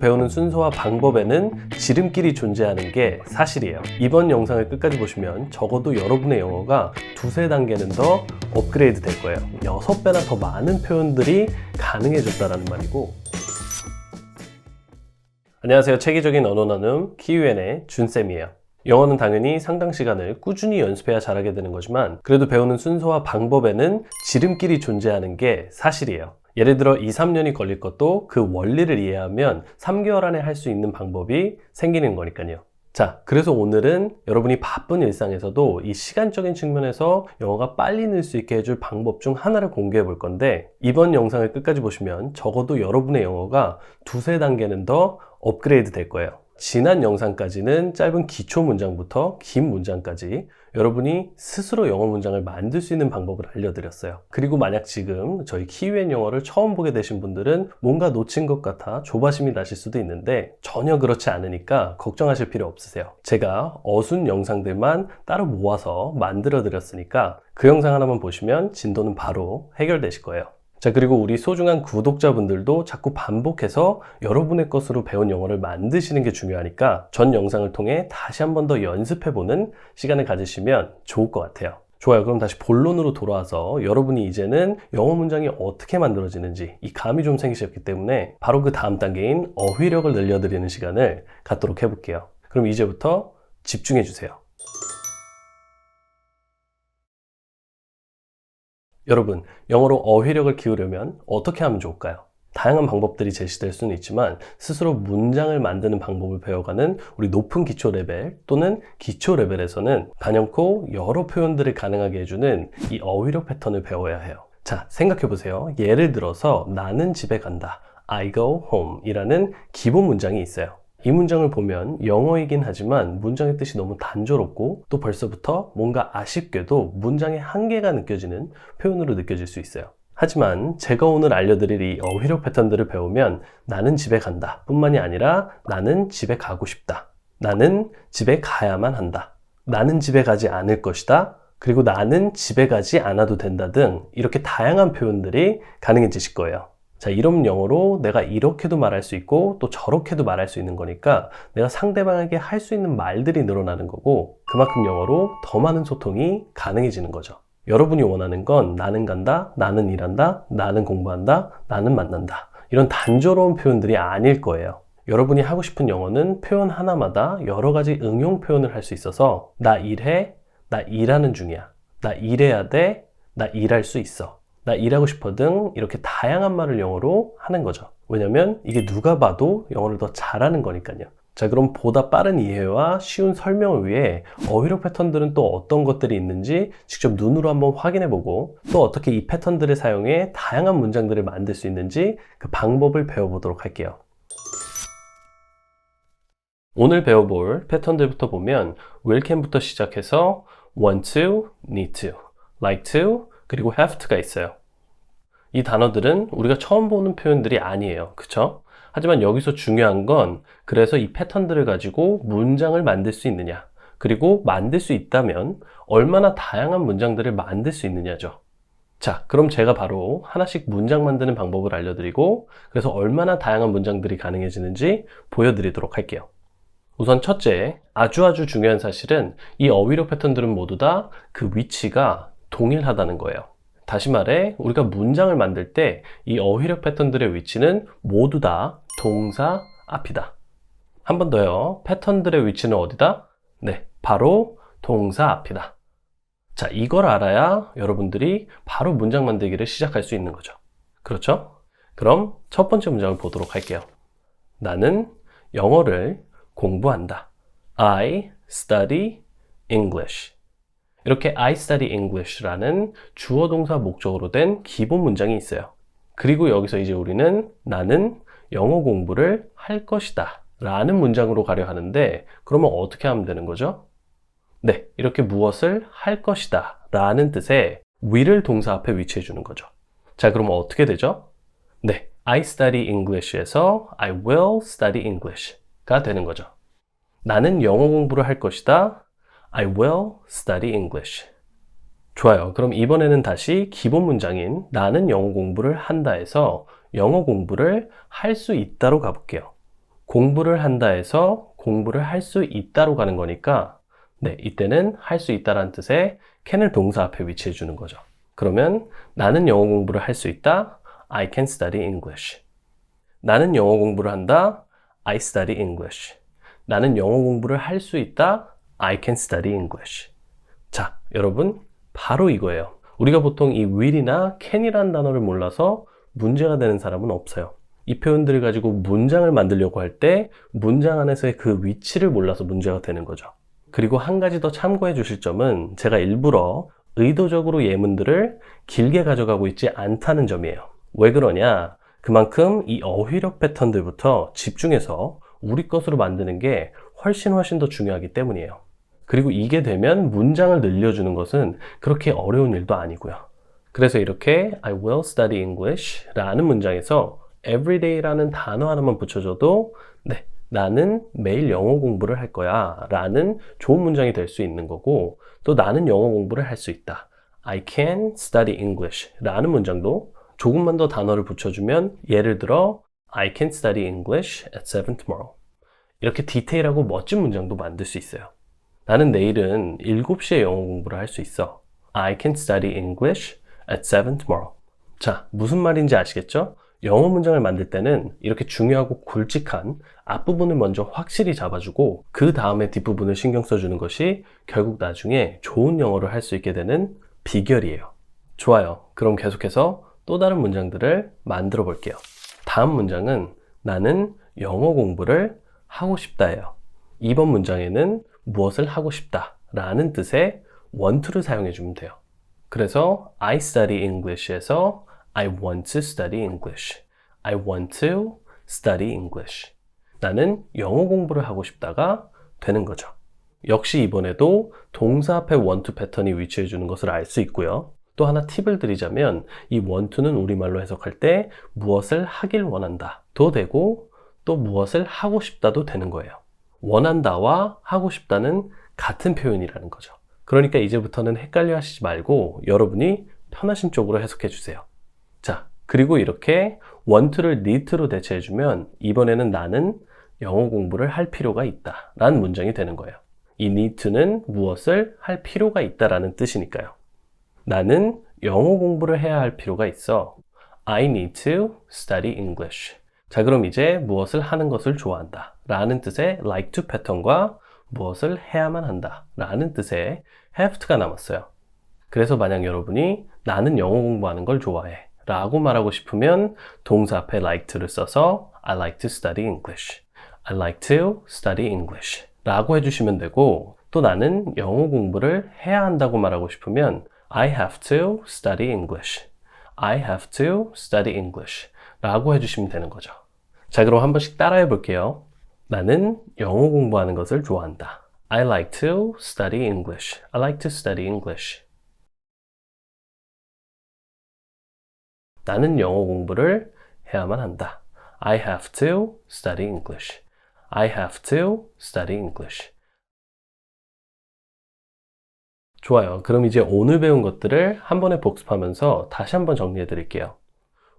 배우는 순서와 방법에는 지름길이 존재하는 게 사실이에요. 이번 영상을 끝까지 보시면 적어도 여러분의 영어가 두세 단계는 더 업그레이드 될 거예요. 6배나 더 많은 표현들이 가능해졌다는 말이고. 안녕하세요. 체계적인 언어 나눔 키유엔의 준쌤이에요. 영어는 당연히 상당 시간을 꾸준히 연습해야 잘하게 되는 거지만 그래도 배우는 순서와 방법에는 지름길이 존재하는 게 사실이에요. 예를 들어 2, 3년이 걸릴 것도 그 원리를 이해하면 3개월 안에 할 수 있는 방법이 생기는 거니까요. 자, 그래서 오늘은 여러분이 바쁜 일상에서도 이 시간적인 측면에서 영어가 빨리 늘 수 있게 해줄 방법 중 하나를 공개해 볼 건데, 이번 영상을 끝까지 보시면 적어도 여러분의 영어가 두세 단계는 더 업그레이드 될 거예요. 지난 영상까지는 짧은 기초 문장부터 긴 문장까지 여러분이 스스로 영어 문장을 만들 수 있는 방법을 알려드렸어요. 그리고 만약 지금 저희 키유엔 영어를 처음 보게 되신 분들은 뭔가 놓친 것 같아 조바심이 나실 수도 있는데 전혀 그렇지 않으니까 걱정하실 필요 없으세요. 제가 어순 영상들만 따로 모아서 만들어 드렸으니까 그 영상 하나만 보시면 진도는 바로 해결되실 거예요. 자, 그리고 우리 소중한 구독자분들도 자꾸 반복해서 여러분의 것으로 배운 영어를 만드시는 게 중요하니까 전 영상을 통해 다시 한 번 더 연습해보는 시간을 가지시면 좋을 것 같아요. 좋아요. 그럼 다시 본론으로 돌아와서 여러분이 이제는 영어 문장이 어떻게 만들어지는지 이 감이 좀 생기셨기 때문에 바로 그 다음 단계인 어휘력을 늘려드리는 시간을 갖도록 해볼게요. 그럼 이제부터 집중해주세요. 여러분, 영어로 어휘력을 키우려면 어떻게 하면 좋을까요? 다양한 방법들이 제시될 수는 있지만 스스로 문장을 만드는 방법을 배워가는 우리 높은 기초 레벨 또는 기초 레벨에서는 단연코 여러 표현들을 가능하게 해주는 이 어휘력 패턴을 배워야 해요. 자, 생각해보세요. 예를 들어서 나는 집에 간다, I go home 이라는 기본 문장이 있어요. 이 문장을 보면 영어이긴 하지만 문장의 뜻이 너무 단조롭고 또 벌써부터 뭔가 아쉽게도 문장의 한계가 느껴지는 표현으로 느껴질 수 있어요. 하지만 제가 오늘 알려드릴 이 어휘력 패턴들을 배우면 나는 집에 간다 뿐만이 아니라 나는 집에 가고 싶다, 나는 집에 가야만 한다, 나는 집에 가지 않을 것이다, 그리고 나는 집에 가지 않아도 된다 등 이렇게 다양한 표현들이 가능해지실 거예요. 자, 이런 영어로 내가 이렇게도 말할 수 있고 또 저렇게도 말할 수 있는 거니까 내가 상대방에게 할 수 있는 말들이 늘어나는 거고 그만큼 영어로 더 많은 소통이 가능해지는 거죠. 여러분이 원하는 건 나는 간다, 나는 일한다, 나는 공부한다, 나는 만난다 이런 단조로운 표현들이 아닐 거예요. 여러분이 하고 싶은 영어는 표현 하나마다 여러 가지 응용 표현을 할 수 있어서 나 일해, 나 일하는 중이야, 나 일해야 돼, 나 일할 수 있어, 나 일하고 싶어 등 이렇게 다양한 말을 영어로 하는 거죠. 왜냐면 이게 누가 봐도 영어를 더 잘하는 거니까요. 자, 그럼 보다 빠른 이해와 쉬운 설명을 위해 어휘력 패턴들은 또 어떤 것들이 있는지 직접 눈으로 한번 확인해보고 또 어떻게 이 패턴들을 사용해 다양한 문장들을 만들 수 있는지 그 방법을 배워보도록 할게요. 오늘 배워볼 패턴들부터 보면 will can부터 시작해서 want to, need to, like to, 그리고 have to가 있어요. 이 단어들은 우리가 처음 보는 표현들이 아니에요. 그쵸? 하지만 여기서 중요한 건 그래서 이 패턴들을 가지고 문장을 만들 수 있느냐, 그리고 만들 수 있다면 얼마나 다양한 문장들을 만들 수 있느냐죠. 자, 그럼 제가 바로 하나씩 문장 만드는 방법을 알려드리고 그래서 얼마나 다양한 문장들이 가능해지는지 보여드리도록 할게요. 우선 첫째, 아주 중요한 사실은 이 어휘력 패턴들은 모두 다 그 위치가 동일하다는 거예요. 다시 말해 우리가 문장을 만들 때 이 어휘력 패턴들의 위치는 모두 다 동사 앞이다. 한 번 더요. 패턴들의 위치는 어디다? 네, 바로 동사 앞이다. 자, 이걸 알아야 여러분들이 바로 문장 만들기를 시작할 수 있는 거죠. 그렇죠? 그럼 첫 번째 문장을 보도록 할게요. 나는 영어를 공부한다. I study English. 이렇게 I study English라는 주어 동사 목적어로 된 기본 문장이 있어요. 그리고 여기서 이제 우리는 나는 영어 공부를 할 것이다 라는 문장으로 가려 하는데 그러면 어떻게 하면 되는 거죠? 네, 이렇게 무엇을 할 것이다 라는 뜻의 will을 동사 앞에 위치해 주는 거죠. 자, 그러면 어떻게 되죠? 네, I study English에서 I will study English가 되는 거죠. 나는 영어 공부를 할 것이다. I will study English. 좋아요. 그럼 이번에는 다시 기본 문장인 나는 영어 공부를 한다에서 영어 공부를 할 수 있다로 가볼게요. 공부를 한다에서 공부를 할 수 있다로 가는 거니까 네, 이때는 할 수 있다라는 뜻의 can을 동사 앞에 위치해 주는 거죠. 그러면 나는 영어 공부를 할 수 있다. I can study English. 나는 영어 공부를 한다. I study English. 나는 영어 공부를 할 수 있다. I can study English. 자, 여러분 바로 이거예요. 우리가 보통 이 will이나 can이라는 단어를 몰라서 문제가 되는 사람은 없어요. 이 표현들을 가지고 문장을 만들려고 할 때 문장 안에서의 그 위치를 몰라서 문제가 되는 거죠. 그리고 한 가지 더 참고해 주실 점은 제가 일부러 의도적으로 예문들을 길게 가져가고 있지 않다는 점이에요. 왜 그러냐? 그만큼 이 어휘력 패턴들부터 집중해서 우리 것으로 만드는 게 훨씬 더 중요하기 때문이에요. 그리고 이게 되면 문장을 늘려주는 것은 그렇게 어려운 일도 아니고요. 그래서 이렇게 I will study English 라는 문장에서 everyday라는 단어 하나만 붙여줘도 네, 나는 매일 영어 공부를 할 거야 라는 좋은 문장이 될 수 있는 거고 또 나는 영어 공부를 할 수 있다. I can study English 라는 문장도 조금만 더 단어를 붙여주면 예를 들어 I can study English at 7 tomorrow 이렇게 디테일하고 멋진 문장도 만들 수 있어요. 나는 내일은 7시에 영어 공부를 할 수 있어. I can study English at 7 tomorrow. 자, 무슨 말인지 아시겠죠? 영어 문장을 만들 때는 이렇게 중요하고 굵직한 앞부분을 먼저 확실히 잡아주고 그 다음에 뒷부분을 신경 써주는 것이 결국 나중에 좋은 영어를 할 수 있게 되는 비결이에요. 좋아요. 그럼 계속해서 또 다른 문장들을 만들어 볼게요. 다음 문장은 나는 영어 공부를 하고 싶다예요. 이번 문장에는 무엇을 하고 싶다 라는 뜻의 want to를 사용해 주면 돼요. 그래서 I study English에서 I want to study English. I want to study English. 나는 영어 공부를 하고 싶다가 되는 거죠. 역시 이번에도 동사 앞에 want to 패턴이 위치해 주는 것을 알 수 있고요. 또 하나 팁을 드리자면 이 want to는 우리말로 해석할 때 무엇을 하길 원한다도 되고 또 무엇을 하고 싶다도 되는 거예요. 원한다와 하고 싶다는 같은 표현이라는 거죠. 그러니까 이제부터는 헷갈려 하시지 말고 여러분이 편하신 쪽으로 해석해 주세요. 자, 그리고 이렇게 want to를 need to로 대체해 주면 이번에는 나는 영어 공부를 할 필요가 있다 라는 문장이 되는 거예요. 이 need to는 무엇을 할 필요가 있다라는 뜻이니까요. 나는 영어 공부를 해야 할 필요가 있어. I need to study English. 자, 그럼 이제 무엇을 하는 것을 좋아한다 라는 뜻의 like to 패턴과 무엇을 해야만 한다 라는 뜻의 have to가 남았어요. 그래서 만약 여러분이 나는 영어 공부하는 걸 좋아해 라고 말하고 싶으면 동사 앞에 like to를 써서 I like to study English. I like to study English 라고 해주시면 되고 또 나는 영어 공부를 해야 한다고 말하고 싶으면 I have to study English. I have to study English 라고 해주시면 되는 거죠. 자, 그럼 한 번씩 따라해 볼게요. 나는 영어 공부하는 것을 좋아한다. I like to study English. I like to study English. 나는 영어 공부를 해야만 한다. I have to study English. I have to study English. 좋아요. 그럼 이제 오늘 배운 것들을 한 번에 복습하면서 다시 한번 정리해 드릴게요.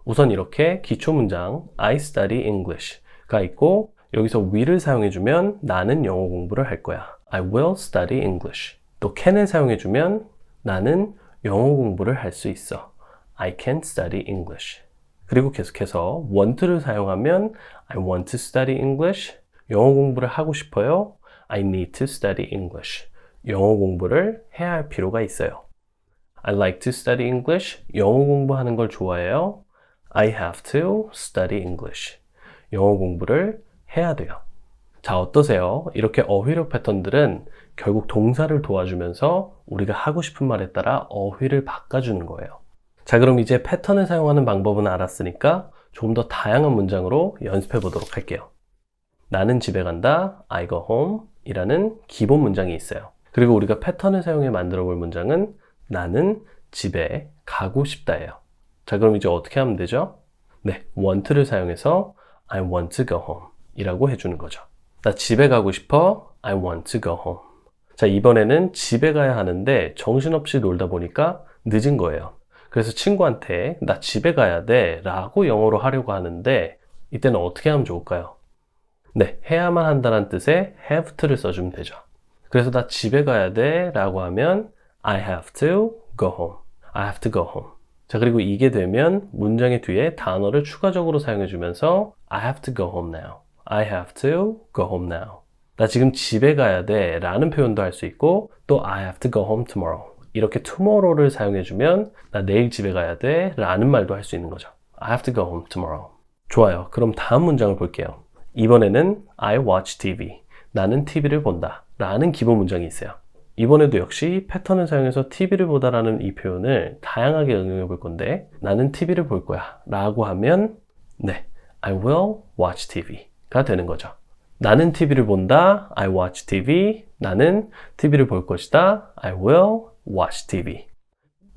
우선 이렇게 기초문장 I study English가 있고 여기서 will을 사용해주면 나는 영어 공부를 할 거야. I will study English. 또 can을 사용해주면 나는 영어 공부를 할 수 있어. I can study English. 그리고 계속해서 want를 사용하면 I want to study English. 영어 공부를 하고 싶어요. I need to study English. 영어 공부를 해야 할 필요가 있어요. I like to study English. 영어 공부하는 걸 좋아해요. I have to study English. 영어 공부를 해야 돼요. 자, 어떠세요? 이렇게 어휘력 패턴들은 결국 동사를 도와주면서 우리가 하고 싶은 말에 따라 어휘를 바꿔주는 거예요. 자, 그럼 이제 패턴을 사용하는 방법은 알았으니까 조금 더 다양한 문장으로 연습해 보도록 할게요. 나는 집에 간다. I go home 이라는 기본 문장이 있어요. 그리고 우리가 패턴을 사용해 만들어 볼 문장은 나는 집에 가고 싶다예요. 자, 그럼 이제 어떻게 하면 되죠? 네, want를 사용해서 I want to go home 이라고 해주는 거죠. 나 집에 가고 싶어. I want to go home. 자, 이번에는 집에 가야 하는데 정신없이 놀다 보니까 늦은 거예요. 그래서 친구한테 나 집에 가야 돼 라고 영어로 하려고 하는데 이때는 어떻게 하면 좋을까요? 네, 해야만 한다는 뜻의 have to를 써주면 되죠. 그래서 나 집에 가야 돼 라고 하면 I have to go home. I have to go home. 자, 그리고 이게 되면 문장의 뒤에 단어를 추가적으로 사용해주면서 I have to go home now. I have to go home now. 나 지금 집에 가야 돼 라는 표현도 할 수 있고 또 I have to go home tomorrow. 이렇게 tomorrow를 사용해주면 나 내일 집에 가야 돼 라는 말도 할 수 있는 거죠. I have to go home tomorrow. 좋아요. 그럼 다음 문장을 볼게요. 이번에는 I watch TV. 나는 TV를 본다 라는 기본 문장이 있어요. 이번에도 역시 패턴을 사용해서 TV를 보다라는 이 표현을 다양하게 응용해 볼 건데 나는 TV를 볼 거야 라고 하면 네, I will watch TV가 되는 거죠. 나는 TV를 본다, I watch TV. 나는 TV를 볼 것이다, I will watch TV.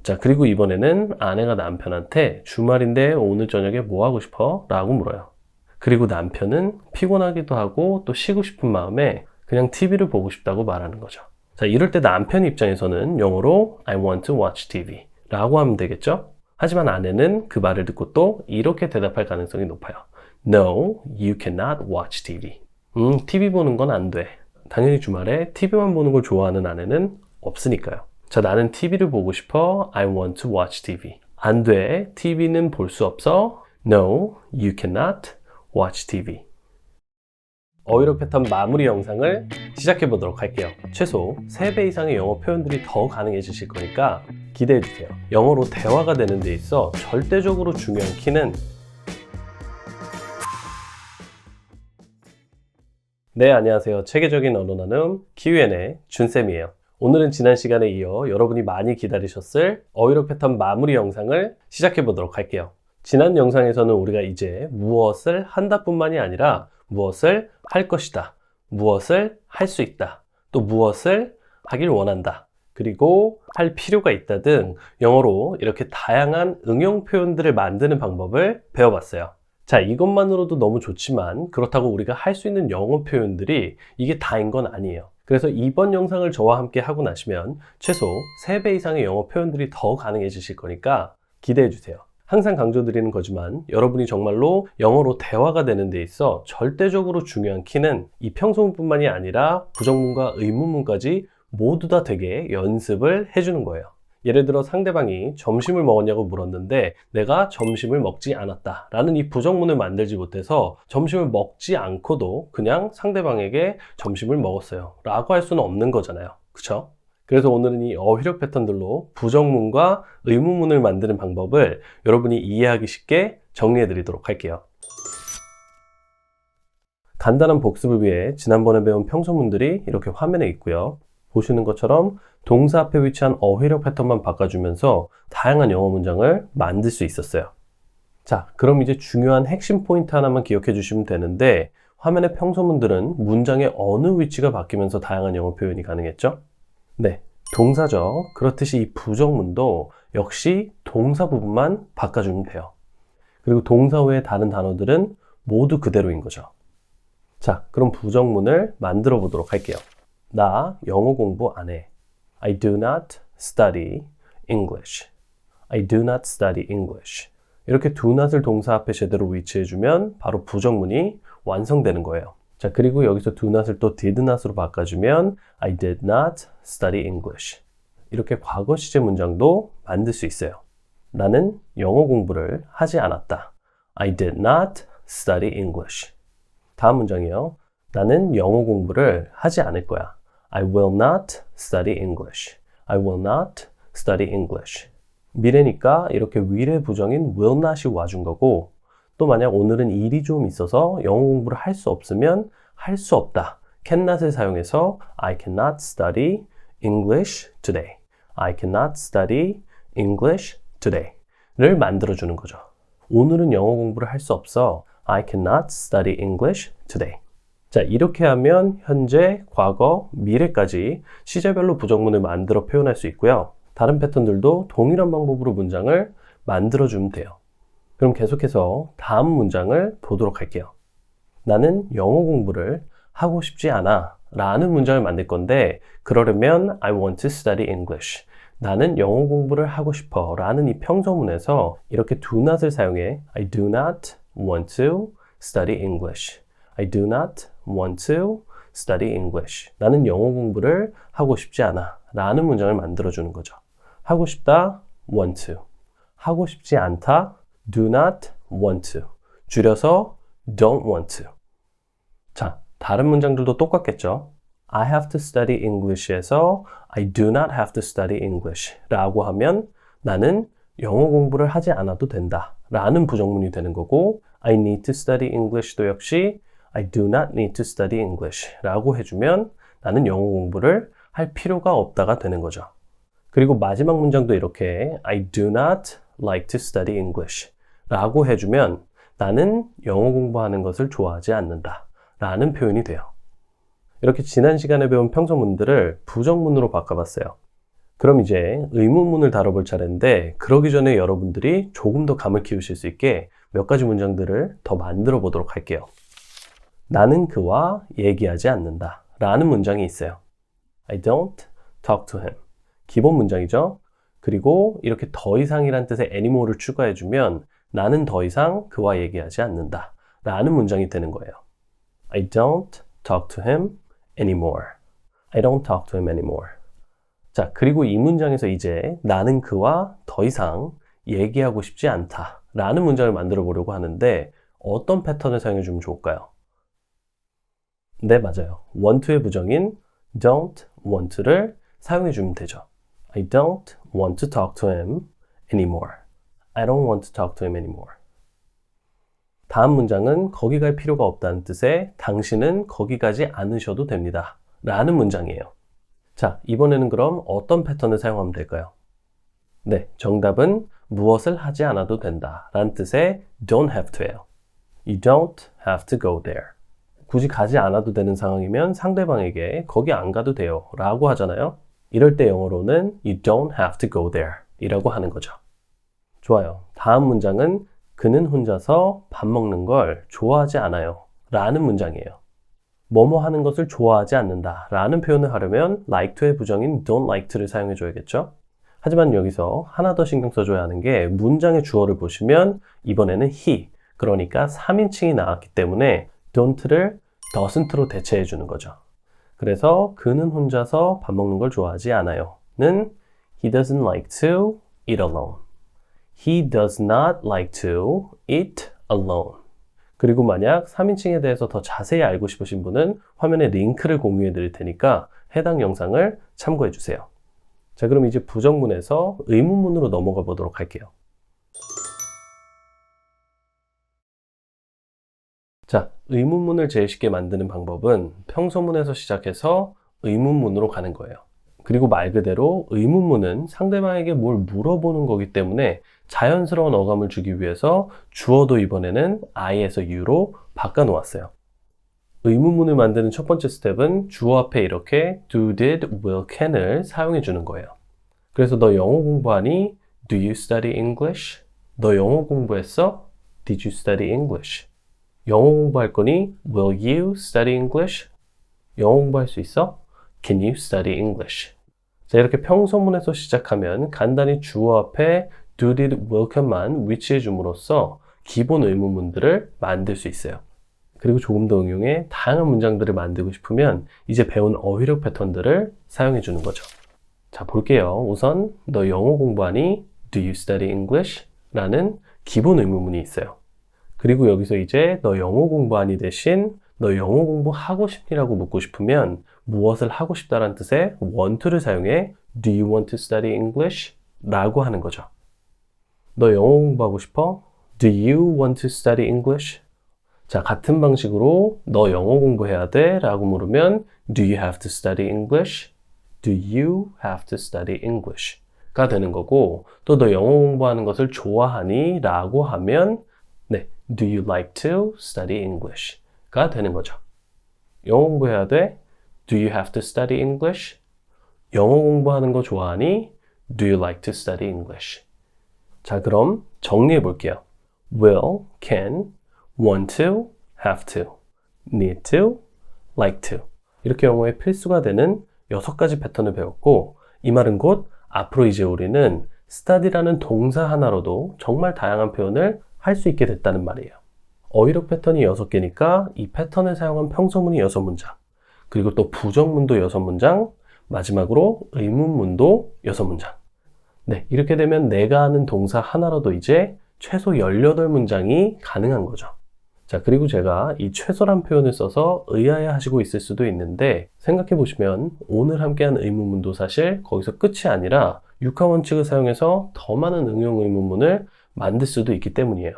자, 그리고 이번에는 아내가 남편한테 주말인데 오늘 저녁에 뭐 하고 싶어? 라고 물어요. 그리고 남편은 피곤하기도 하고 또 쉬고 싶은 마음에 그냥 TV를 보고 싶다고 말하는 거죠. 자, 이럴 때 남편 입장에서는 영어로 I want to watch TV 라고 하면 되겠죠? 하지만 아내는 그 말을 듣고 또 이렇게 대답할 가능성이 높아요. No, you cannot watch TV. TV 보는 건 안 돼. 당연히 주말에 TV만 보는 걸 좋아하는 아내는 없으니까요. 자, 나는 TV를 보고 싶어. I want to watch TV. 안 돼. TV는 볼 수 없어. No, you cannot watch TV. 어휘력 패턴 마무리 영상을 시작해 보도록 할게요. 최소 3배 이상의 영어 표현들이 더 가능해지실 거니까 기대해 주세요. 영어로 대화가 되는 데 있어 절대적으로 중요한 키는 네, 안녕하세요. 체계적인 언어 나눔 Q&A 준쌤이에요. 오늘은 지난 시간에 이어 여러분이 많이 기다리셨을 어휘력 패턴 마무리 영상을 시작해 보도록 할게요. 지난 영상에서는 우리가 이제 무엇을 한다 뿐만이 아니라 무엇을 할 것이다, 무엇을 할 수 있다, 또 무엇을 하길 원한다, 그리고 할 필요가 있다 등 영어로 이렇게 다양한 응용 표현들을 만드는 방법을 배워봤어요. 자, 이것만으로도 너무 좋지만 그렇다고 우리가 할 수 있는 영어 표현들이 이게 다인 건 아니에요. 그래서 이번 영상을 저와 함께 하고 나시면 최소 3배 이상의 영어 표현들이 더 가능해지실 거니까 기대해 주세요. 항상 강조드리는 거지만 여러분이 정말로 영어로 대화가 되는 데 있어 절대적으로 중요한 키는 이 평소문뿐만이 아니라 부정문과 의문문까지 모두 다 되게 연습을 해주는 거예요. 예를 들어 상대방이 점심을 먹었냐고 물었는데 내가 점심을 먹지 않았다 라는 이 부정문을 만들지 못해서 점심을 먹지 않고도 그냥 상대방에게 점심을 먹었어요 라고 할 수는 없는 거잖아요. 그쵸? 그래서 오늘은 이 어휘력 패턴들로 부정문과 의문문을 만드는 방법을 여러분이 이해하기 쉽게 정리해 드리도록 할게요. 간단한 복습을 위해 지난번에 배운 평소문들이 이렇게 화면에 있고요. 보시는 것처럼 동사 앞에 위치한 어휘력 패턴만 바꿔주면서 다양한 영어 문장을 만들 수 있었어요. 자, 그럼 이제 중요한 핵심 포인트 하나만 기억해 주시면 되는데 화면의 평소문들은 문장의 어느 위치가 바뀌면서 다양한 영어 표현이 가능했죠? 네, 동사죠. 그렇듯이 이 부정문도 역시 동사 부분만 바꿔주면 돼요. 그리고 동사 외의 다른 단어들은 모두 그대로인 거죠. 자, 그럼 부정문을 만들어 보도록 할게요. 나 영어 공부 안 해. I do not study English. I do not study English. 이렇게 do not을 동사 앞에 제대로 위치해주면 바로 부정문이 완성되는 거예요. 자, 그리고 여기서 do not을 또 did not으로 바꿔주면 I did not study English. 이렇게 과거 시제 문장도 만들 수 있어요. 나는 영어 공부를 하지 않았다. I did not study English. 다음 문장이요. 나는 영어 공부를 하지 않을 거야. I will not study English. I will not study English. 미래니까 이렇게 will의 부정인 will not이 와준 거고 또 만약 오늘은 일이 좀 있어서 영어 공부를 할 수 없으면 할 수 없다. cannot을 사용해서 I cannot study English today. I cannot study English today. 를 만들어주는 거죠. 오늘은 영어 공부를 할 수 없어. I cannot study English today. 자, 이렇게 하면 현재, 과거, 미래까지 시제별로 부정문을 만들어 표현할 수 있고요. 다른 패턴들도 동일한 방법으로 문장을 만들어주면 돼요. 그럼 계속해서 다음 문장을 보도록 할게요. 나는 영어 공부를 하고 싶지 않아 라는 문장을 만들 건데 그러려면 I want to study English. 나는 영어 공부를 하고 싶어 라는 이 평소문에서 이렇게 do not을 사용해 I do not want to study English. I do not want to study English. 나는 영어 공부를 하고 싶지 않아. 라는 문장을 만들어주는 거죠. 하고 싶다, want to. 하고 싶지 않다, do not want to. 줄여서 don't want to. 자, 다른 문장들도 똑같겠죠? I have to study English에서 I do not have to study English 라고 하면 나는 영어 공부를 하지 않아도 된다 라는 부정문이 되는 거고 I need to study English도 역시 I do not need to study English 라고 해주면 나는 영어 공부를 할 필요가 없다가 되는 거죠. 그리고 마지막 문장도 이렇게 I do not like to study English 라고 해주면 나는 영어 공부하는 것을 좋아하지 않는다 라는 표현이 돼요. 이렇게 지난 시간에 배운 평소문들을 부정문으로 바꿔봤어요. 그럼 이제 의문문을 다뤄볼 차례인데 그러기 전에 여러분들이 조금 더 감을 키우실 수 있게 몇 가지 문장들을 더 만들어 보도록 할게요. 나는 그와 얘기하지 않는다 라는 문장이 있어요. I don't talk to him. 기본 문장이죠. 그리고 이렇게 더 이상이란 뜻의 anymore를 추가해주면 나는 더 이상 그와 얘기하지 않는다 라는 문장이 되는 거예요. I don't talk to him anymore. I don't talk to him anymore. 자, 그리고 이 문장에서 이제 나는 그와 더 이상 얘기하고 싶지 않다 라는 문장을 만들어 보려고 하는데 어떤 패턴을 사용해 주면 좋을까요? 네, 맞아요. want to의 부정인 don't want to를 사용해 주면 되죠. I don't want to talk to him anymore. I don't want to talk to him anymore. 다음 문장은 거기 갈 필요가 없다는 뜻의 당신은 거기 가지 않으셔도 됩니다 라는 문장이에요. 자, 이번에는 그럼 어떤 패턴을 사용하면 될까요? 네, 정답은 무엇을 하지 않아도 된다 라는 뜻의 don't have to예요. You don't have to go there. 굳이 가지 않아도 되는 상황이면 상대방에게 거기 안 가도 돼요 라고 하잖아요. 이럴 때 영어로는 You don't have to go there 이라고 하는 거죠. 좋아요. 다음 문장은 그는 혼자서 밥 먹는 걸 좋아하지 않아요 라는 문장이에요. 뭐뭐 하는 것을 좋아하지 않는다 라는 표현을 하려면 like to의 부정인 don't like to를 사용해 줘야겠죠. 하지만 여기서 하나 더 신경 써줘야 하는 게 문장의 주어를 보시면 이번에는 he, 그러니까 3인칭이 나왔기 때문에 don't를 doesn't로 대체해 주는 거죠. 그래서 그는 혼자서 밥 먹는 걸 좋아하지 않아요 는 He doesn't like to eat alone. He does not like to eat alone. 그리고 만약 3인칭에 대해서 더 자세히 알고 싶으신 분은 화면에 링크를 공유해 드릴 테니까 해당 영상을 참고해 주세요. 자, 그럼 이제 부정문에서 의문문으로 넘어가 보도록 할게요. 자, 의문문을 제일 쉽게 만드는 방법은 평소문에서 시작해서 의문문으로 가는 거예요. 그리고 말 그대로 의문문은 상대방에게 뭘 물어보는 거기 때문에 자연스러운 어감을 주기 위해서 주어도 이번에는 I에서 U로 바꿔놓았어요. 의문문을 만드는 첫 번째 스텝은 주어 앞에 이렇게 do, did, will, can을 사용해 주는 거예요. 그래서 너 영어 공부하니? Do you study English? 너 영어 공부했어? Did you study English? 영어 공부할 거니? Will you study English? 영어 공부할 수 있어? Can you study English? 자, 이렇게 평소문에서 시작하면 간단히 주어 앞에 do, did, will, can만 위치해 줌으로써 기본 의문문들을 만들 수 있어요. 그리고 조금 더 응용해 다양한 문장들을 만들고 싶으면 이제 배운 어휘력 패턴들을 사용해 주는 거죠. 자, 볼게요. 우선 너 영어 공부하니? Do you study English? 라는 기본 의문문이 있어요. 그리고 여기서 이제 너 영어 공부하니 대신 너 영어 공부하고 싶니? 라고 묻고 싶으면 무엇을 하고 싶다라는 뜻의 want to를 사용해 Do you want to study English? 라고 하는 거죠. 너 영어 공부하고 싶어? Do you want to study English? 자, 같은 방식으로 너 영어 공부해야 돼? 라고 물으면 Do you have to study English? Do you have to study English? 가 되는 거고 또 너 영어 공부하는 것을 좋아하니? 라고 하면 네, Do you like to study English? 가 되는 거죠. 영어 공부해야 돼? Do you have to study English? 영어 공부하는 거 좋아하니? Do you like to study English? 자, 그럼 정리해 볼게요. Will, can, want to, have to, need to, like to. 이렇게 영어의 필수가 되는 6가지 패턴을 배웠고 이 말은 곧 앞으로 이제 우리는 study라는 동사 하나로도 정말 다양한 표현을 할 수 있게 됐다는 말이에요. 어휘력 패턴이 6개니까 이 패턴을 사용한 평서문이 6문장, 그리고 또 부정문도 6문장, 마지막으로 의문문도 6문장. 네, 이렇게 되면 내가 하는 동사 하나로도 이제 최소 18문장이 가능한 거죠. 자, 그리고 제가 이 최소란 표현을 써서 의아해 하시고 있을 수도 있는데, 생각해 보시면 오늘 함께한 의문문도 사실 거기서 끝이 아니라 육하 원칙을 사용해서 더 많은 응용 의문문을 만들 수도 있기 때문이에요.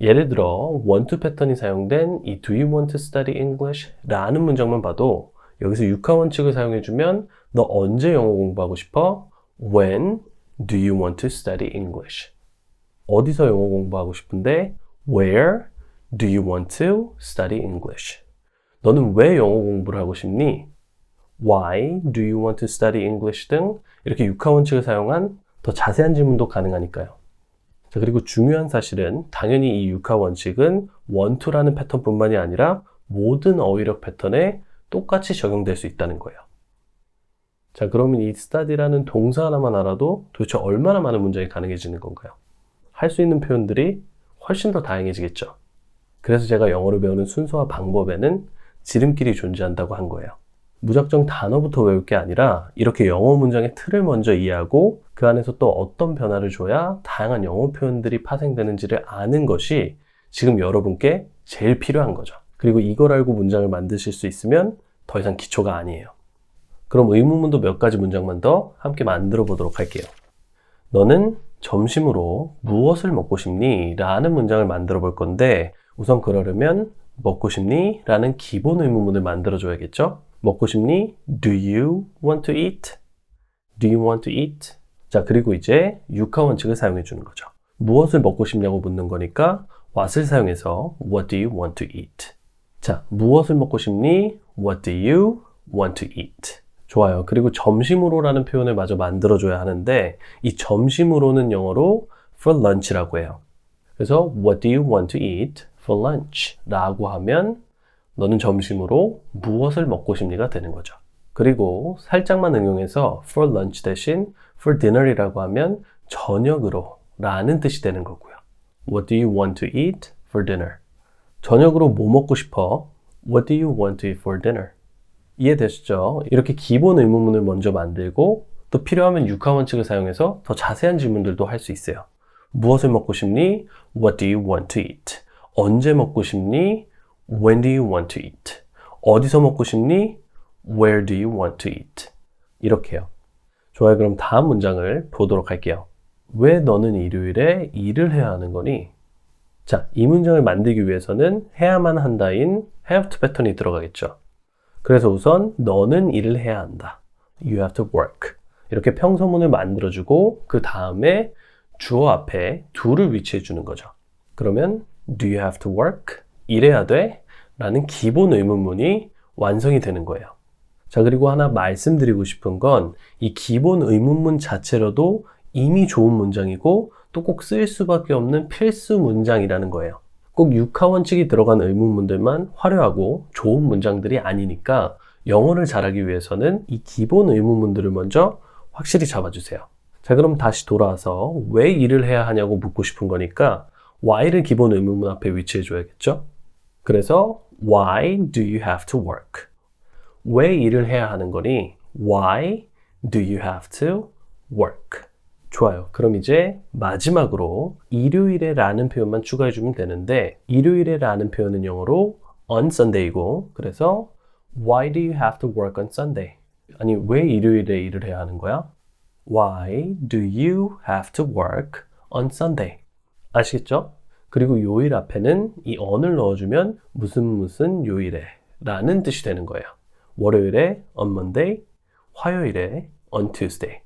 예를 들어 want to 패턴이 사용된 이 do you want to study English? 라는 문장만 봐도 여기서 육하 원칙을 사용해주면 너 언제 영어 공부하고 싶어? When do you want to study English? 어디서 영어 공부하고 싶은데? Where do you want to study English? 너는 왜 영어 공부를 하고 싶니? Why do you want to study English? 등 이렇게 육하 원칙을 사용한 더 자세한 질문도 가능하니까요. 자, 그리고 중요한 사실은 당연히 이 육하 원칙은 want to라는 패턴뿐만이 아니라 모든 어휘력 패턴에 똑같이 적용될 수 있다는 거예요. 자, 그러면 이 study라는 동사 하나만 알아도 도대체 얼마나 많은 문장이 가능해지는 건가요? 할 수 있는 표현들이 훨씬 더 다양해지겠죠. 그래서 제가 영어를 배우는 순서와 방법에는 지름길이 존재한다고 한 거예요. 무작정 단어부터 외울 게 아니라 이렇게 영어 문장의 틀을 먼저 이해하고 그 안에서 또 어떤 변화를 줘야 다양한 영어 표현들이 파생되는지를 아는 것이 지금 여러분께 제일 필요한 거죠. 그리고 이걸 알고 문장을 만드실 수 있으면 더 이상 기초가 아니에요. 그럼 의문문도 몇 가지 문장만 더 함께 만들어 보도록 할게요. 너는 점심으로 무엇을 먹고 싶니? 라는 문장을 만들어 볼 건데, 우선 그러려면 먹고 싶니? 라는 기본 의문문을 만들어 줘야겠죠? 먹고 싶니? Do you want to eat? Do you want to eat? 자, 그리고 이제 육하 원칙을 사용해 주는 거죠. 무엇을 먹고 싶냐고 묻는 거니까 what을 사용해서 What do you want to eat? 자, 무엇을 먹고 싶니? What do you want to eat? 좋아요. 그리고 점심으로라는 표현을 마저 만들어줘야 하는데 이 점심으로는 영어로 for lunch라고 해요. 그래서 What do you want to eat for lunch? 라고 하면 너는 점심으로 무엇을 먹고 싶니가 되는 거죠. 그리고 살짝만 응용해서 for lunch 대신 for dinner이라고 하면 저녁으로 라는 뜻이 되는 거고요. What do you want to eat for dinner? 저녁으로 뭐 먹고 싶어? What do you want to eat for dinner? 이해되시죠? 이렇게 기본 의문문을 먼저 만들고 또 필요하면 육하 원칙을 사용해서 더 자세한 질문들도 할 수 있어요. 무엇을 먹고 싶니? What do you want to eat? 언제 먹고 싶니? When do you want to eat? 어디서 먹고 싶니? Where do you want to eat? 이렇게요. 좋아요. 그럼 다음 문장을 보도록 할게요. 왜 너는 일요일에 일을 해야 하는 거니? 자, 이 문장을 만들기 위해서는 해야만 한다인 have to 패턴이 들어가겠죠. 그래서 우선 너는 일을 해야 한다. You have to work. 이렇게 평서문을 만들어주고 그 다음에 주어 앞에 do를 위치해 주는 거죠. 그러면 Do you have to work? 일해야 돼? 라는 기본 의문문이 완성이 되는 거예요. 자, 그리고 하나 말씀드리고 싶은 건 이 기본 의문문 자체로도 이미 좋은 문장이고 또 꼭 쓰일 수밖에 없는 필수 문장이라는 거예요. 꼭 육하 원칙이 들어간 의문문들만 화려하고 좋은 문장들이 아니니까 영어를 잘하기 위해서는 이 기본 의문문들을 먼저 확실히 잡아주세요. 자, 그럼 다시 돌아와서 왜 일을 해야 하냐고 묻고 싶은 거니까 why를 기본 의문문 앞에 위치해 줘야겠죠? 그래서 why do you have to work? 왜 일을 해야 하는 거니? Why do you have to work? 좋아요. 그럼 이제 마지막으로 일요일에 라는 표현만 추가해 주면 되는데 일요일에 라는 표현은 영어로 on Sunday이고 그래서 Why do you have to work on Sunday? 아니, 왜 일요일에 일을 해야 하는 거야? Why do you have to work on Sunday? 아시겠죠? 그리고 요일 앞에는 이 on을 넣어주면 무슨 요일에 라는 뜻이 되는 거예요. 월요일에 on Monday, 화요일에 on Tuesday.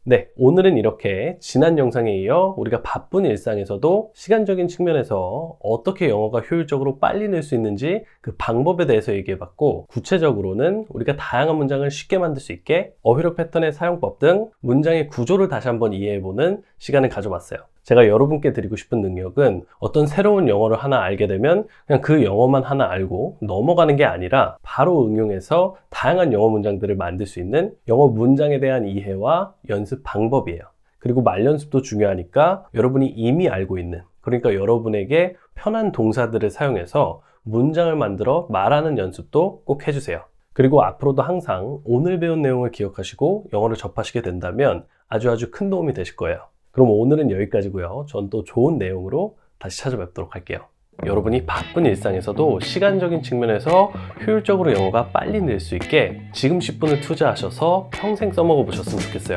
네, 오늘은 이렇게 지난 영상에 이어 우리가 바쁜 일상에서도 시간적인 측면에서 어떻게 영어가 효율적으로 빨리 낼 수 있는지 그 방법에 대해서 얘기해봤고 구체적으로는 우리가 다양한 문장을 쉽게 만들 수 있게 어휘력 패턴의 사용법 등 문장의 구조를 다시 한번 이해해보는 시간을 가져봤어요. 제가 여러분께 드리고 싶은 능력은 어떤 새로운 영어를 하나 알게 되면 그냥 그 영어만 하나 알고 넘어가는 게 아니라 바로 응용해서 다양한 영어 문장들을 만들 수 있는 영어 문장에 대한 이해와 연습 방법이에요. 그리고 말연습도 중요하니까 여러분이 이미 알고 있는, 그러니까 여러분에게 편한 동사들을 사용해서 문장을 만들어 말하는 연습도 꼭 해주세요. 그리고 앞으로도 항상 오늘 배운 내용을 기억하시고 영어를 접하시게 된다면 아주 큰 도움이 되실 거예요. 그럼 오늘은 여기까지고요. 전 또 좋은 내용으로 다시 찾아뵙도록 할게요. 여러분이 바쁜 일상에서도 시간적인 측면에서 효율적으로 영어가 빨리 늘 수 있게 지금 10분을 투자하셔서 평생 써먹어 보셨으면 좋겠어요.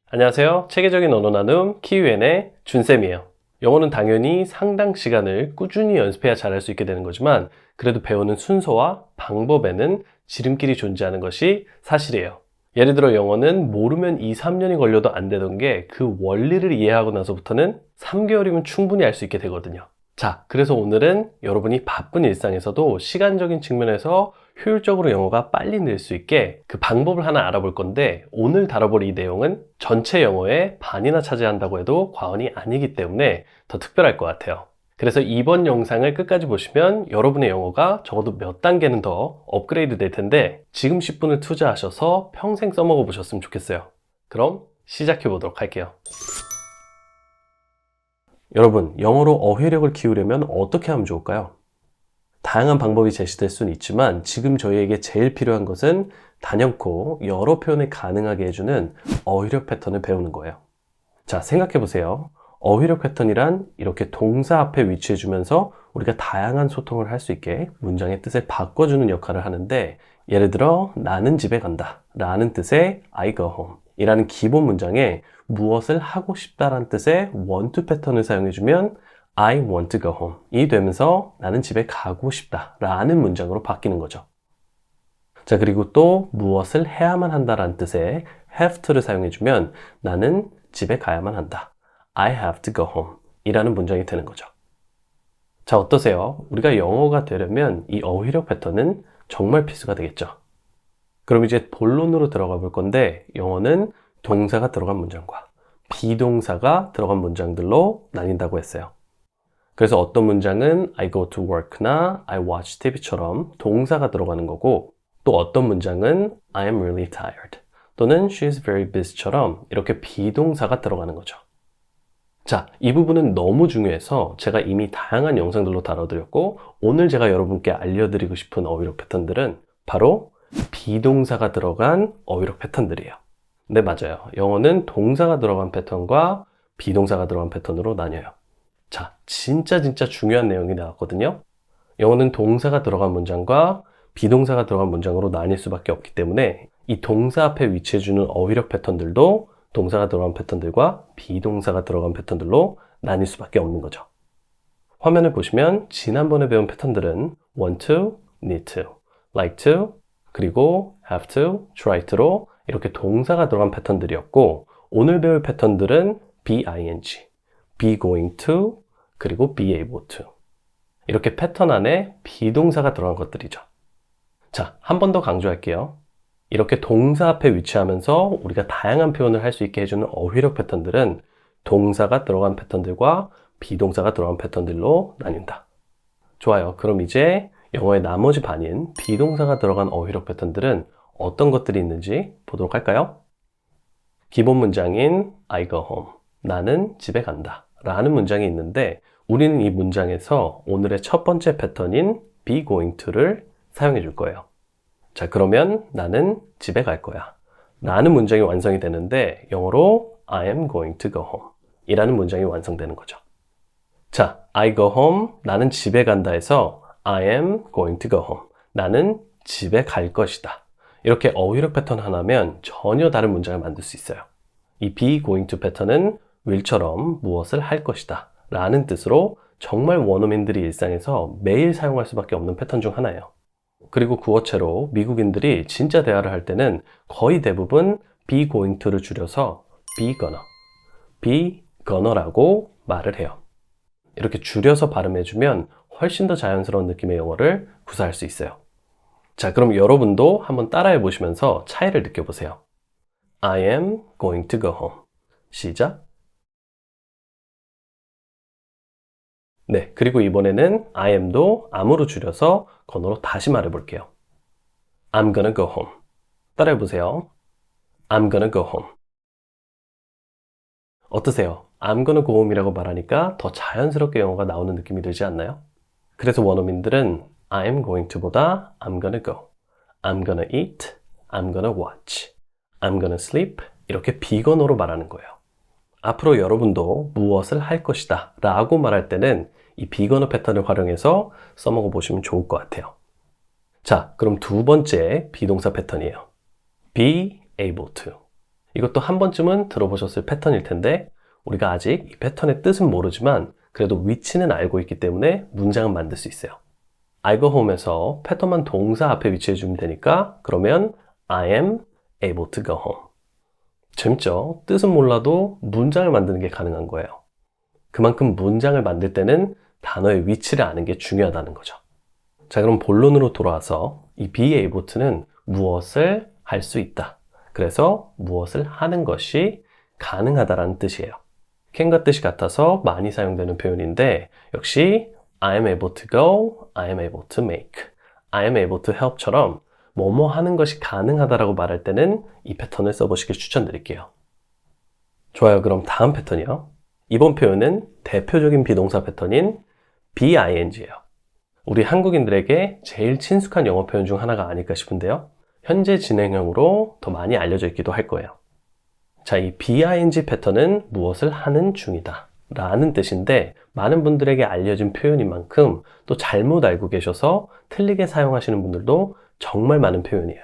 안녕하세요. 체계적인 언어 나눔 키유엔의 준쌤이에요. 영어는 당연히 상당 시간을 꾸준히 연습해야 잘할 수 있게 되는 거지만 그래도 배우는 순서와 방법에는 지름길이 존재하는 것이 사실이에요. 예를 들어 영어는 모르면 2, 3년이 걸려도 안 되던 게 그 원리를 이해하고 나서부터는 3개월이면 충분히 알 수 있게 되거든요. 자, 그래서 오늘은 여러분이 바쁜 일상에서도 시간적인 측면에서 효율적으로 영어가 빨리 늘 수 있게 그 방법을 하나 알아볼 건데, 오늘 다뤄볼 이 내용은 전체 영어의 반이나 차지한다고 해도 과언이 아니기 때문에 더 특별할 것 같아요. 그래서 이번 영상을 끝까지 보시면 여러분의 영어가 적어도 몇 단계는 더 업그레이드 될 텐데 지금 10분을 투자하셔서 평생 써먹어 보셨으면 좋겠어요. 그럼 시작해 보도록 할게요. 여러분, 영어로 어휘력을 키우려면 어떻게 하면 좋을까요? 다양한 방법이 제시될 수는 있지만 지금 저희에게 제일 필요한 것은 단연코 여러 표현을 가능하게 해주는 어휘력 패턴을 배우는 거예요. 자, 생각해 보세요. 어휘력 패턴이란 이렇게 동사 앞에 위치해주면서 우리가 다양한 소통을 할 수 있게 문장의 뜻을 바꿔주는 역할을 하는데, 예를 들어 나는 집에 간다 라는 뜻의 I go home 이라는 기본 문장에 무엇을 하고 싶다라는 뜻의 want to 패턴을 사용해주면 I want to go home 이 되면서 나는 집에 가고 싶다 라는 문장으로 바뀌는 거죠. 자, 그리고 또 무엇을 해야만 한다라는 뜻의 have to를 사용해주면 나는 집에 가야만 한다, I have to go home 이라는 문장이 되는 거죠. 자, 어떠세요? 우리가 영어가 되려면 이 어휘력 패턴은 정말 필수가 되겠죠. 그럼 이제 본론으로 들어가 볼 건데, 영어는 동사가 들어간 문장과 비동사가 들어간 문장들로 나뉜다고 했어요. 그래서 어떤 문장은 I go to work나 I watch TV처럼 동사가 들어가는 거고, 또 어떤 문장은 I am really tired 또는 she is very busy처럼 이렇게 비동사가 들어가는 거죠. 자, 이 부분은 너무 중요해서 제가 이미 다양한 영상들로 다뤄드렸고, 오늘 제가 여러분께 알려드리고 싶은 어휘력 패턴들은 바로 비동사가 들어간 어휘력 패턴들이에요. 네, 맞아요. 영어는 동사가 들어간 패턴과 비동사가 들어간 패턴으로 나뉘어요. 자, 진짜 중요한 내용이 나왔거든요. 영어는 동사가 들어간 문장과 비동사가 들어간 문장으로 나뉠 수밖에 없기 때문에 이 동사 앞에 위치해주는 어휘력 패턴들도 동사가 들어간 패턴들과 비동사가 들어간 패턴들로 나뉠 수밖에 없는 거죠. 화면을 보시면 지난번에 배운 패턴들은 want to, need to, like to, 그리고 have to, try to로 이렇게 동사가 들어간 패턴들이었고, 오늘 배울 패턴들은 be ing, be going to, 그리고 be able to 이렇게 패턴 안에 비동사가 들어간 것들이죠. 자, 한 번 더 강조할게요. 이렇게 동사 앞에 위치하면서 우리가 다양한 표현을 할 수 있게 해주는 어휘력 패턴들은 동사가 들어간 패턴들과 비동사가 들어간 패턴들로 나뉜다. 좋아요. 그럼 이제 영어의 나머지 반인 비동사가 들어간 어휘력 패턴들은 어떤 것들이 있는지 보도록 할까요? 기본 문장인 I go home, 나는 집에 간다 라는 문장이 있는데, 우리는 이 문장에서 오늘의 첫 번째 패턴인 be going to를 사용해 줄 거예요. 자, 그러면 나는 집에 갈 거야 라는 문장이 완성이 되는데, 영어로 I am going to go home 이라는 문장이 완성되는 거죠. 자, I go home, 나는 집에 간다 해서 I am going to go home, 나는 집에 갈 것이다. 이렇게 어휘력 패턴 하나면 전혀 다른 문장을 만들 수 있어요. 이 be going to 패턴은 will처럼 무엇을 할 것이다 라는 뜻으로 정말 원어민들이 일상에서 매일 사용할 수밖에 없는 패턴 중 하나예요. 그리고 구어체로 미국인들이 진짜 대화를 할 때는 거의 대부분 be going to를 줄여서 be gonna라고 말을 해요. 이렇게 줄여서 발음해주면 훨씬 더 자연스러운 느낌의 영어를 구사할 수 있어요. 자, 그럼 여러분도 한번 따라해 보시면서 차이를 느껴보세요. I am going to go home. 시작. 네, 그리고 이번에는 I am도 am으로 줄여서 건어로 다시 말해 볼게요. I'm gonna go home. 따라해보세요. I'm gonna go home. 어떠세요? I'm gonna go home이라고 말하니까 더 자연스럽게 영어가 나오는 느낌이 들지 않나요? 그래서 원어민들은 I'm going to보다 I'm gonna go, I'm gonna eat, I'm gonna watch, I'm gonna sleep 이렇게 비건어로 말하는 거예요. 앞으로 여러분도 무엇을 할 것이다 라고 말할 때는 이 비건어 패턴을 활용해서 써먹어 보시면 좋을 것 같아요. 자, 그럼 두 번째 비동사 패턴이에요. be able to. 이것도 한 번쯤은 들어보셨을 패턴일 텐데 우리가 아직 이 패턴의 뜻은 모르지만 그래도 위치는 알고 있기 때문에 문장은 만들 수 있어요. I go home에서 패턴만 동사 앞에 위치해 주면 되니까 그러면 I am able to go home. 재밌죠? 뜻은 몰라도 문장을 만드는 게 가능한 거예요. 그만큼 문장을 만들 때는 단어의 위치를 아는 게 중요하다는 거죠. 자, 그럼 본론으로 돌아와서 이 be able to는 무엇을 할 수 있다. 그래서 무엇을 하는 것이 가능하다라는 뜻이에요. can과 뜻이 같아서 많이 사용되는 표현인데 역시 I am able to go, I am able to make, I am able to help처럼 뭐뭐 하는 것이 가능하다라고 말할 때는 이 패턴을 써보시길 추천드릴게요. 좋아요. 그럼 다음 패턴이요. 이번 표현은 대표적인 비동사 패턴인 BING예요. 우리 한국인들에게 제일 친숙한 영어 표현 중 하나가 아닐까 싶은데요. 현재 진행형으로 더 많이 알려져 있기도 할 거예요. 자, 이 BING 패턴은 무엇을 하는 중이다 라는 뜻인데 많은 분들에게 알려진 표현인 만큼 또 잘못 알고 계셔서 틀리게 사용하시는 분들도 정말 많은 표현이에요.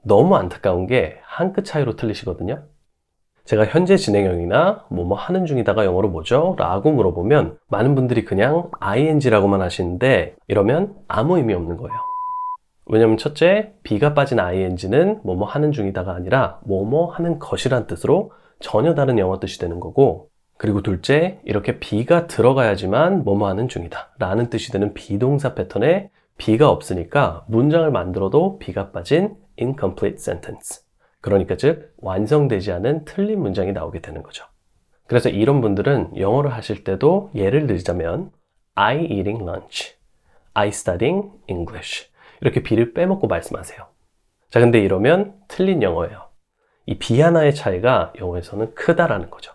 너무 안타까운 게 한 끗 차이로 틀리시거든요. 제가 현재 진행형이나 뭐뭐 하는 중이다가 영어로 뭐죠? 라고 물어보면 많은 분들이 그냥 ing라고만 하시는데 이러면 아무 의미 없는 거예요. 왜냐면 첫째, be가 빠진 ing는 뭐뭐 하는 중이다가 아니라 뭐뭐 하는 것이란 뜻으로 전혀 다른 영어 뜻이 되는 거고 그리고 둘째, 이렇게 be가 들어가야지만 뭐뭐 하는 중이다 라는 뜻이 되는 비동사 패턴에 be가 없으니까 문장을 만들어도 be가 빠진 incomplete sentence. 그러니까 즉 완성되지 않은 틀린 문장이 나오게 되는 거죠. 그래서 이런 분들은 영어를 하실 때도 예를 들자면 I eating lunch, I studying English 이렇게 be를 빼먹고 말씀하세요. 자, 근데 이러면 틀린 영어예요. 이 be 하나의 차이가 영어에서는 크다라는 거죠.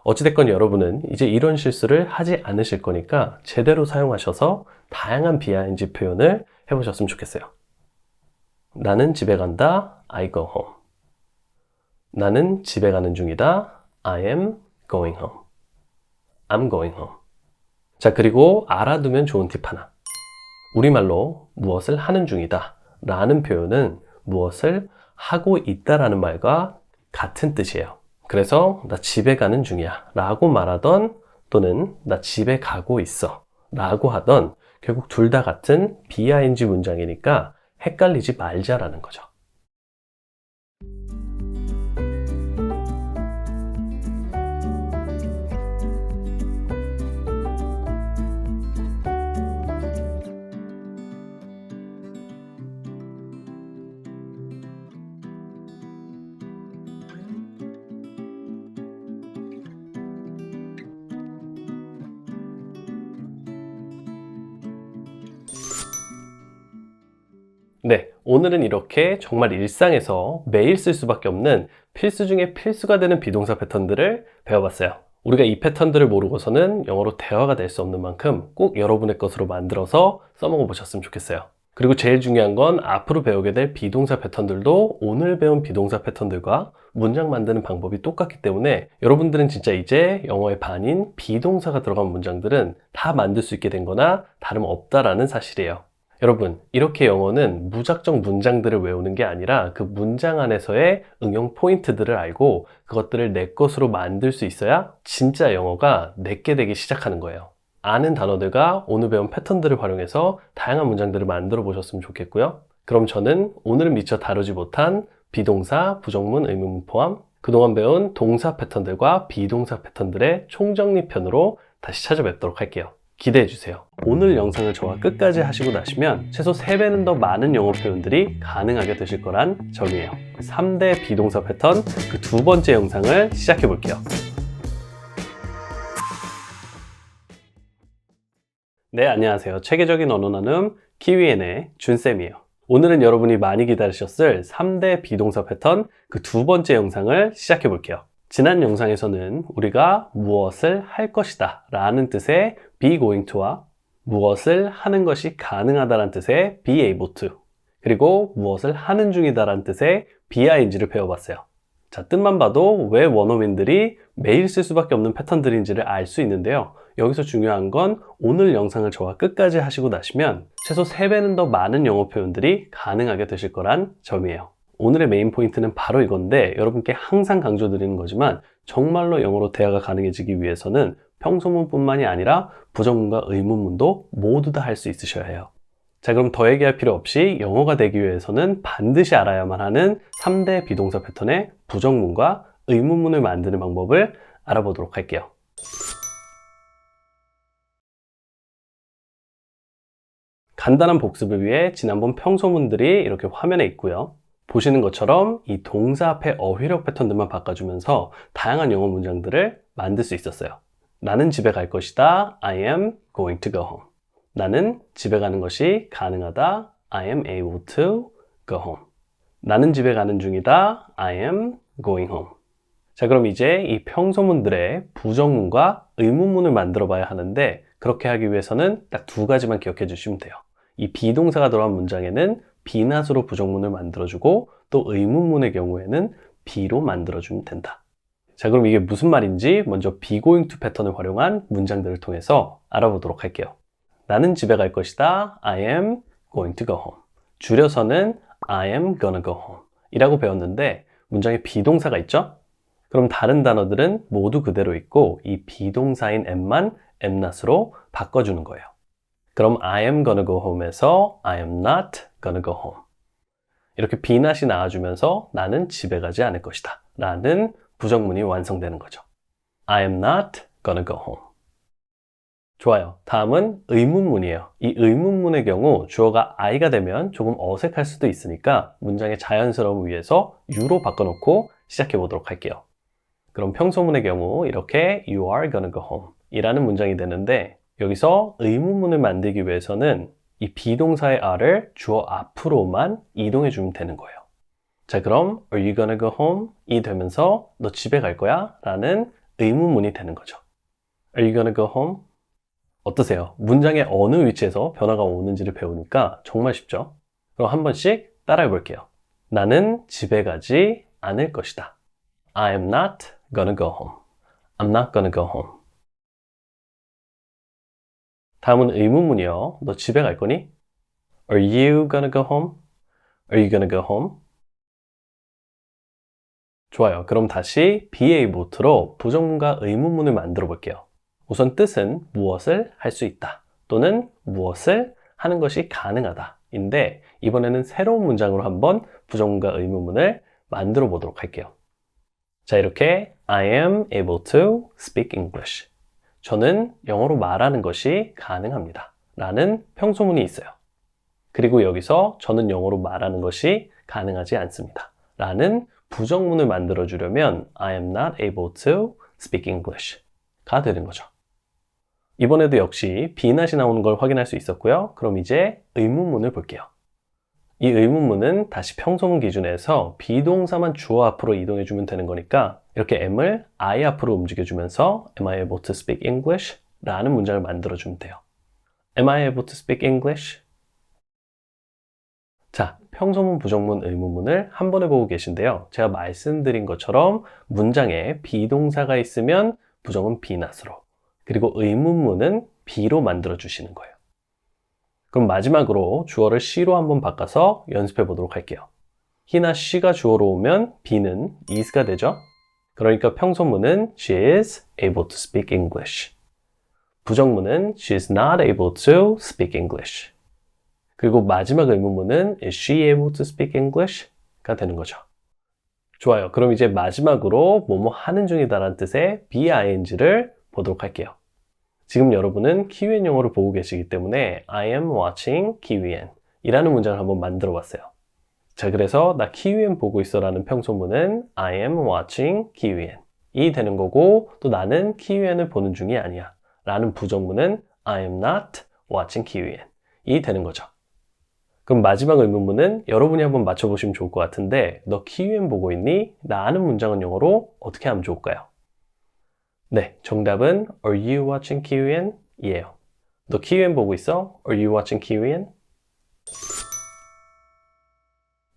어찌됐건 여러분은 이제 이런 실수를 하지 않으실 거니까 제대로 사용하셔서 다양한 BING 표현을 해보셨으면 좋겠어요. 나는 집에 간다, I go home. 나는 집에 가는 중이다, I am going home. I'm going home. 자, 그리고 알아두면 좋은 팁 하나. 우리말로 무엇을 하는 중이다 라는 표현은 무엇을 하고 있다라는 말과 같은 뜻이에요. 그래서 나 집에 가는 중이야 라고 말하던 또는 나 집에 가고 있어 라고 하던 결국 둘 다 같은 BING 문장이니까 헷갈리지 말자라는 거죠. 네, 오늘은 이렇게 정말 일상에서 매일 쓸 수밖에 없는 필수 중에 필수가 되는 비동사 패턴들을 배워봤어요. 우리가 이 패턴들을 모르고서는 영어로 대화가 될 수 없는 만큼 꼭 여러분의 것으로 만들어서 써먹어 보셨으면 좋겠어요. 그리고 제일 중요한 건 앞으로 배우게 될 비동사 패턴들도 오늘 배운 비동사 패턴들과 문장 만드는 방법이 똑같기 때문에 여러분들은 진짜 이제 영어의 반인 비동사가 들어간 문장들은 다 만들 수 있게 된 거나 다름없다라는 사실이에요. 여러분, 이렇게 영어는 무작정 문장들을 외우는 게 아니라 그 문장 안에서의 응용 포인트들을 알고 그것들을 내 것으로 만들 수 있어야 진짜 영어가 내게 되기 시작하는 거예요. 아는 단어들과 오늘 배운 패턴들을 활용해서 다양한 문장들을 만들어 보셨으면 좋겠고요. 그럼 저는 오늘은 미처 다루지 못한 비동사, 부정문, 의문문 포함 그동안 배운 동사 패턴들과 비동사 패턴들의 총정리편으로 다시 찾아뵙도록 할게요. 기대해주세요. 오늘 영상을 저와 끝까지 하시고 나시면 최소 3배는 더 많은 영어 표현들이 가능하게 되실 거란 점이에요. 3대 비동사 패턴 그 두 번째 영상을 시작해 볼게요. 네, 안녕하세요. 체계적인 언어 나눔 키위엔의 준쌤이에요. 오늘은 여러분이 많이 기다리셨을 3대 비동사 패턴 그 두 번째 영상을 시작해 볼게요. 지난 영상에서는 우리가 무엇을 할 것이다 라는 뜻의 be going to와 무엇을 하는 것이 가능하다라는 뜻의 be able to, 그리고 무엇을 하는 중이다 라는 뜻의 being를 배워봤어요. 자, 뜻만 봐도 왜 원어민들이 매일 쓸 수밖에 없는 패턴들인지를 알 수 있는데요. 여기서 중요한 건 오늘 영상을 저와 끝까지 하시고 나시면 최소 3배는 더 많은 영어 표현들이 가능하게 되실 거란 점이에요. 오늘의 메인 포인트는 바로 이건데, 여러분께 항상 강조드리는 거지만 정말로 영어로 대화가 가능해지기 위해서는 평소문뿐만이 아니라 부정문과 의문문도 모두 다 할 수 있으셔야 해요. 자, 그럼 더 얘기할 필요 없이 영어가 되기 위해서는 반드시 알아야만 하는 3대 비동사 패턴의 부정문과 의문문을 만드는 방법을 알아보도록 할게요. 간단한 복습을 위해 지난번 평소문들이 이렇게 화면에 있고요. 보시는 것처럼 이 동사 앞에 어휘력 패턴들만 바꿔주면서 다양한 영어 문장들을 만들 수 있었어요. 나는 집에 갈 것이다. I am going to go home. 나는 집에 가는 것이 가능하다. I am able to go home. 나는 집에 가는 중이다. I am going home. 자, 그럼 이제 이 평소문들의 부정문과 의문문을 만들어 봐야 하는데, 그렇게 하기 위해서는 딱 2가지만 기억해 주시면 돼요. 이 비동사가 들어간 문장에는 비낫으로 부정문을 만들어주고, 또 의문문의 경우에는 be로 만들어주면 된다. 자, 그럼 이게 무슨 말인지 먼저 be going to 패턴을 활용한 문장들을 통해서 알아보도록 할게요. 나는 집에 갈 것이다. I am going to go home. 줄여서는 I am gonna go home 이라고 배웠는데, 문장에 비동사가 있죠? 그럼 다른 단어들은 모두 그대로 있고 이 비동사인 am만 am-not으로 바꿔주는 거예요. 그럼 I am gonna go home에서 I am not gonna go home. 이렇게 be not이 나와주면서 나는 집에 가지 않을 것이다 라는 부정문이 완성되는 거죠. I am not gonna go home. 좋아요. 다음은 의문문이에요. 이 의문문의 경우 주어가 I가 되면 조금 어색할 수도 있으니까 문장의 자연스러움을 위해서 U로 바꿔놓고 시작해 보도록 할게요. 그럼 평소문의 경우 이렇게 You are gonna go home 이라는 문장이 되는데, 여기서 의문문을 만들기 위해서는 이 비동사의 R을 주어 앞으로만 이동해 주면 되는 거예요. 자, 그럼 Are you gonna go home? 이 되면서 너 집에 갈 거야? 라는 의문문이 되는 거죠. Are you gonna go home? 어떠세요? 문장의 어느 위치에서 변화가 오는지를 배우니까 정말 쉽죠? 그럼 한 번씩 따라해 볼게요. 나는 집에 가지 않을 것이다. I am not gonna go home. I'm not gonna go home. 다음은 의문문이요. 너 집에 갈 거니? Are you gonna go home? Are you gonna go home? 좋아요. 그럼 다시 be able to로 부정문과 의문문을 만들어 볼게요. 우선 뜻은 무엇을 할 수 있다 또는 무엇을 하는 것이 가능하다 인데, 이번에는 새로운 문장으로 한번 부정문과 의문문을 만들어 보도록 할게요. 자, 이렇게 I am able to speak English. 저는 영어로 말하는 것이 가능합니다 라는 평소문이 있어요. 그리고 여기서 저는 영어로 말하는 것이 가능하지 않습니다 라는 부정문을 만들어 주려면 I am not able to speak English 가 되는 거죠. 이번에도 역시 be not이 나오는 걸 확인할 수 있었고요. 그럼 이제 의문문을 볼게요. 이 의문문은 다시 평소문 기준에서 비동사만 주어 앞으로 이동해 주면 되는 거니까 이렇게 am을 I 앞으로 움직여 주면서 Am I able to speak English? 라는 문장을 만들어 주면 돼요. Am I able to speak English? 자, 평소문, 부정문, 의문문을 한 번에 보고 계신데요. 제가 말씀드린 것처럼 문장에 비동사가 있으면 부정은 be not으로, 그리고 의문문은 be로 만들어 주시는 거예요. 그럼 마지막으로 주어를 she로 한번 바꿔서 연습해 보도록 할게요. he나 she가 주어로 오면 be는 is가 되죠. 그러니까 평소문은 she is able to speak English. 부정문은 she is not able to speak English. 그리고 마지막 의문문은 is she able to speak English? 가 되는 거죠. 좋아요. 그럼 이제 마지막으로 뭐뭐 하는 중이다라는 뜻의 being를 보도록 할게요. 지금 여러분은 키위엔 영어를 보고 계시기 때문에 I am watching 키위엔 이라는 문장을 한번 만들어 봤어요. 자, 그래서 나 키위엔 보고 있어 라는 평소문은 I am watching 키위엔 이 되는 거고, 또 나는 키위엔을 보는 중이 아니야 라는 부정문은 I am not watching 키위엔 이 되는 거죠. 그럼 마지막 의문문은 여러분이 한번 맞춰보시면 좋을 것 같은데 너 키위엔 보고 있니? 나 아는 문장은 영어로 어떻게 하면 좋을까요? 네, 정답은 Are you watching 키위엔? 이에요. 너 키위엔 보고 있어? Are you watching 키위엔?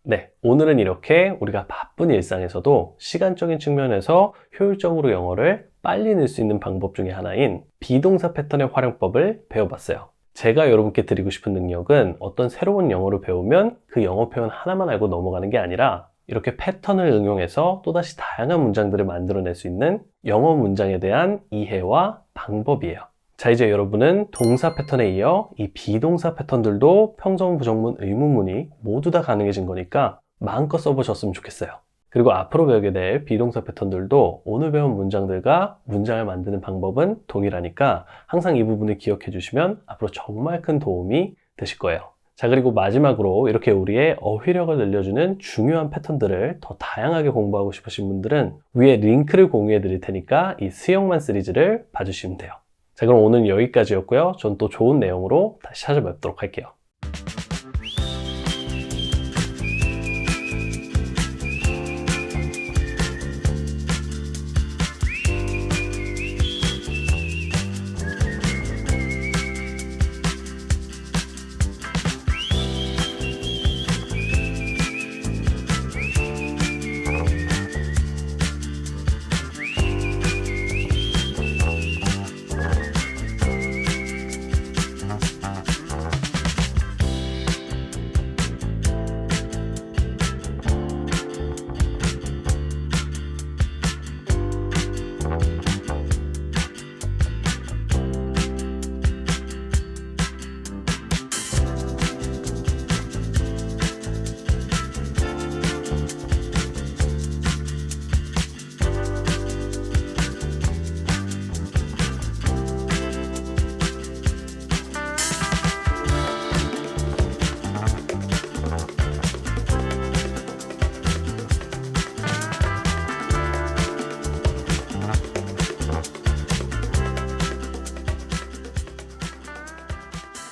네, 오늘은 이렇게 우리가 바쁜 일상에서도 시간적인 측면에서 효율적으로 영어를 빨리 늘 수 있는 방법 중에 하나인 비동사 패턴의 활용법을 배워봤어요. 제가 여러분께 드리고 싶은 능력은 어떤 새로운 영어를 배우면 그 영어 표현 하나만 알고 넘어가는 게 아니라 이렇게 패턴을 응용해서 또다시 다양한 문장들을 만들어낼 수 있는 영어 문장에 대한 이해와 방법이에요. 자, 이제 여러분은 동사 패턴에 이어 이 비동사 패턴들도 평서문, 부정문, 의문문이 모두 다 가능해진 거니까 마음껏 써보셨으면 좋겠어요. 그리고 앞으로 배우게 될 비동사 패턴들도 오늘 배운 문장들과 문장을 만드는 방법은 동일하니까 항상 이 부분을 기억해 주시면 앞으로 정말 큰 도움이 되실 거예요. 자, 그리고 마지막으로 이렇게 우리의 어휘력을 늘려주는 중요한 패턴들을 더 다양하게 공부하고 싶으신 분들은 위에 링크를 공유해 드릴 테니까 이 수영만 시리즈를 봐주시면 돼요. 자, 그럼 오늘 여기까지였고요. 전 또 좋은 내용으로 다시 찾아뵙도록 할게요.